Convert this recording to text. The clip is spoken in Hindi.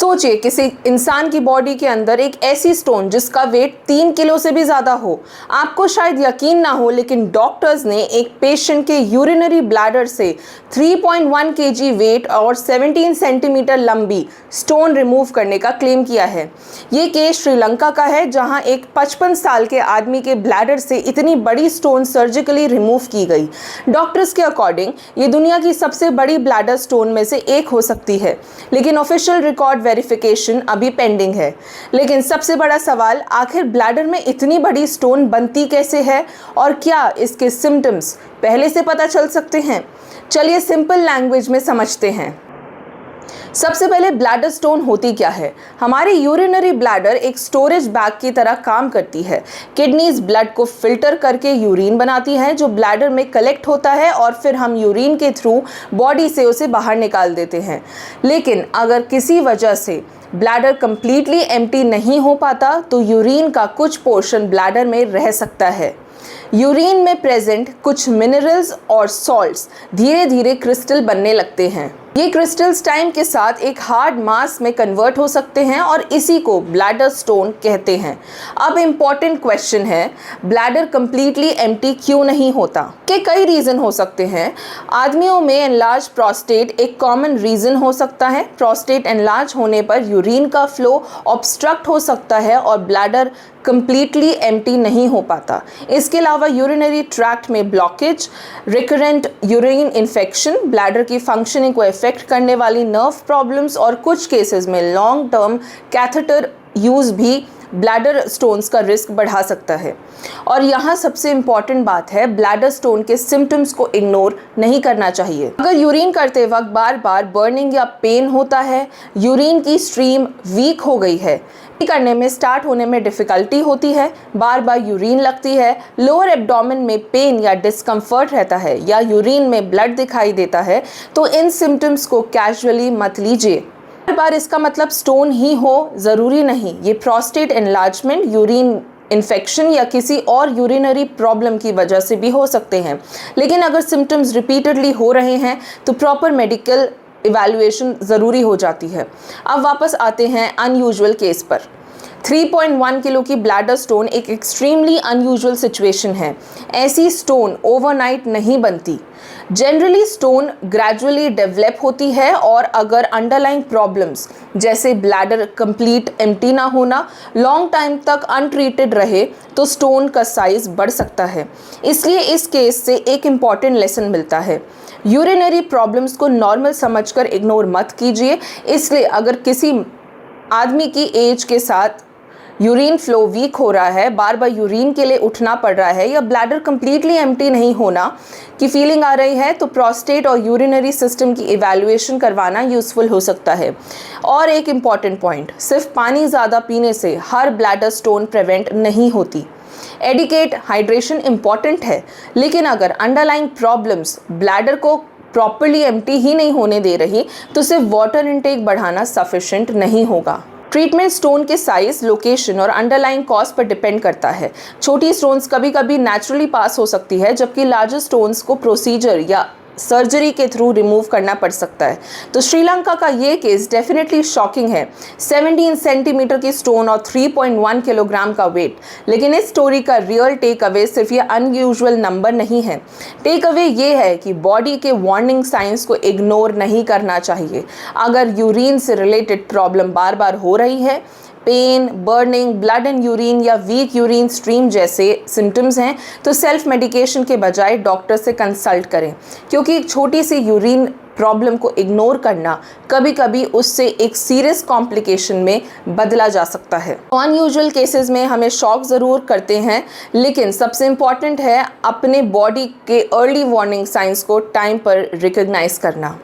सोचिए किसी इंसान की बॉडी के अंदर एक ऐसी स्टोन जिसका वेट 3 किलो से भी ज़्यादा हो। आपको शायद यकीन ना हो, लेकिन डॉक्टर्स ने एक पेशेंट के यूरिनरी ब्लैडर से 3.1 केजी वेट और 17 सेंटीमीटर लंबी स्टोन रिमूव करने का क्लेम किया है। ये केस श्रीलंका का है, जहां एक 55 साल के आदमी के ब्लैडर से इतनी बड़ी स्टोन सर्जिकली रिमूव की गई। डॉक्टर्स के अकॉर्डिंग ये दुनिया की सबसे बड़ी ब्लैडर स्टोन में से एक हो सकती है, लेकिन ऑफिशियल रिकॉर्ड वेरिफिकेशन अभी पेंडिंग है। लेकिन सबसे बड़ा सवाल, आखिर ब्लैडर में इतनी बड़ी स्टोन बनती कैसे है और क्या इसके सिम्टम्स पहले से पता चल सकते हैं? चलिए सिंपल लैंग्वेज में समझते हैं। सबसे पहले ब्लैडर स्टोन होती क्या है? हमारी यूरिनरी ब्लैडर एक स्टोरेज बैग की तरह काम करती है। किडनीज ब्लड को फिल्टर करके यूरिन बनाती है, जो ब्लैडर में कलेक्ट होता है और फिर हम यूरिन के थ्रू बॉडी से उसे बाहर निकाल देते हैं। लेकिन अगर किसी वजह से ब्लैडर कंप्लीटली एम्प्टी नहीं हो पाता तो यूरिन का कुछ पोर्शन ब्लैडर में रह सकता है। यूरिन में प्रेजेंट कुछ मिनरल्स और सॉल्ट्स धीरे धीरे क्रिस्टल बनने लगते हैं। ये क्रिस्टल्स टाइम के साथ एक हार्ड मास में कन्वर्ट हो सकते हैं और इसी को ब्लैडर स्टोन कहते हैं। अब इम्पॉर्टेंट क्वेश्चन है, ब्लैडर कंप्लीटली एम्प्टी क्यों नहीं होता? के कई रीज़न हो सकते हैं। आदमियों में एनलार्ज प्रोस्टेट एक कॉमन रीज़न हो सकता है। प्रोस्टेट एनलार्ज होने पर यूरिन का फ्लो ऑब्स्ट्रक्ट हो सकता है और ब्लैडर कंप्लीटली एम्प्टी नहीं हो पाता। इसके अलावा यूरिनरी ट्रैक्ट में blockage, recurrent urine infection, bladder की फंक्शनिंग को इफेक्ट करने वाली नर्व प्रॉब्लम्स और कुछ केसेस में लॉन्ग टर्म कैथेटर यूज़ भी ब्लैडर स्टोन्स का रिस्क बढ़ा सकता है। और यहाँ सबसे इम्पॉर्टेंट बात है, ब्लैडर स्टोन के सिम्टम्स को इग्नोर नहीं करना चाहिए। अगर यूरिन करते वक्त बार बार बर्निंग या पेन होता है, यूरिन की स्ट्रीम वीक हो गई है, करने में स्टार्ट होने में डिफ़िकल्टी होती है, बार बार यूरिन लगती है, लोअर एब्डोमेन में पेन या डिस्कम्फर्ट रहता है या यूरिन में ब्लड दिखाई देता है, तो इन सिम्टम्स को कैजुअली मत लीजिए। हर बार इसका मतलब स्टोन ही हो ज़रूरी नहीं। ये प्रोस्टेट एनलार्जमेंट, यूरिन इन्फेक्शन या किसी और यूरिनरी प्रॉब्लम की वजह से भी हो सकते हैं। लेकिन अगर सिम्टम्स रिपीटेडली हो रहे हैं तो प्रॉपर मेडिकल इवैल्यूएशन ज़रूरी हो जाती है। अब वापस आते हैं अनयूजुअल केस पर। 3.1 किलो की ब्लैडर स्टोन एक एक्सट्रीमली अनयूजुअल सिचुएशन है। ऐसी स्टोन ओवरनाइट नहीं बनती। जनरली स्टोन ग्रेजुअली डेवलप होती है और अगर अंडरलाइंग प्रॉब्लम्स जैसे ब्लैडर कंप्लीट एम्प्टी ना होना लॉन्ग टाइम तक अनट्रीटेड रहे तो स्टोन का साइज बढ़ सकता है। इसलिए इस केस से एक इम्पॉर्टेंट लेसन मिलता है, यूरिनरी प्रॉब्लम्स को नॉर्मल समझकर इग्नोर मत कीजिए। इसलिए अगर किसी आदमी की एज के साथ यूरिन फ्लो वीक हो रहा है, बार बार यूरिन के लिए उठना पड़ रहा है या ब्लैडर कंप्लीटली एम्प्टी नहीं होना की फीलिंग आ रही है, तो प्रोस्टेट और यूरिनरी सिस्टम की इवैल्यूएशन करवाना यूज़फुल हो सकता है। और एक इम्पॉर्टेंट पॉइंट, सिर्फ पानी ज़्यादा पीने से हर ब्लैडर स्टोन प्रिवेंट नहीं होती। एडिकेट हाइड्रेशन इम्पॉर्टेंट है, लेकिन अगर अंडरलाइंग प्रॉब्लम्स ब्लैडर को प्रॉपरली एम्प्टी ही नहीं होने दे रही तो सिर्फ वाटर इनटेक बढ़ाना सफिशिएंट नहीं होगा। ट्रीटमेंट स्टोन के साइज, लोकेशन और अंडरलाइंग कॉज पर डिपेंड करता है। छोटी स्टोन्स कभी कभी नेचुरली पास हो सकती है, जबकि लार्जर स्टोन्स को प्रोसीजर या सर्जरी के थ्रू रिमूव करना पड़ सकता है। तो श्रीलंका का ये केस डेफिनेटली शॉकिंग है। 17 सेंटीमीटर की स्टोन और 3.1 किलोग्राम का वेट। लेकिन इस स्टोरी का रियल टेक अवे सिर्फ ये अनयूजुअल नंबर नहीं है। टेक अवे ये है कि बॉडी के वार्निंग साइंस को इग्नोर नहीं करना चाहिए। अगर यूरिन से रिलेटेड प्रॉब्लम बार बार हो रही है, pain, burning, blood and urine या वीक यूरिन स्ट्रीम जैसे सिम्टम्स हैं, तो सेल्फ मेडिकेशन के बजाय डॉक्टर से कंसल्ट करें, क्योंकि एक छोटी सी यूरिन प्रॉब्लम को इग्नोर करना कभी कभी उससे एक सीरियस कॉम्प्लिकेशन में बदला जा सकता है। अनयूजुअल केसेस में हमें शॉक ज़रूर करते हैं, लेकिन सबसे इम्पॉर्टेंट है अपने बॉडी के अर्ली वार्निंग साइंस को टाइम पर रिकग्नाइज करना।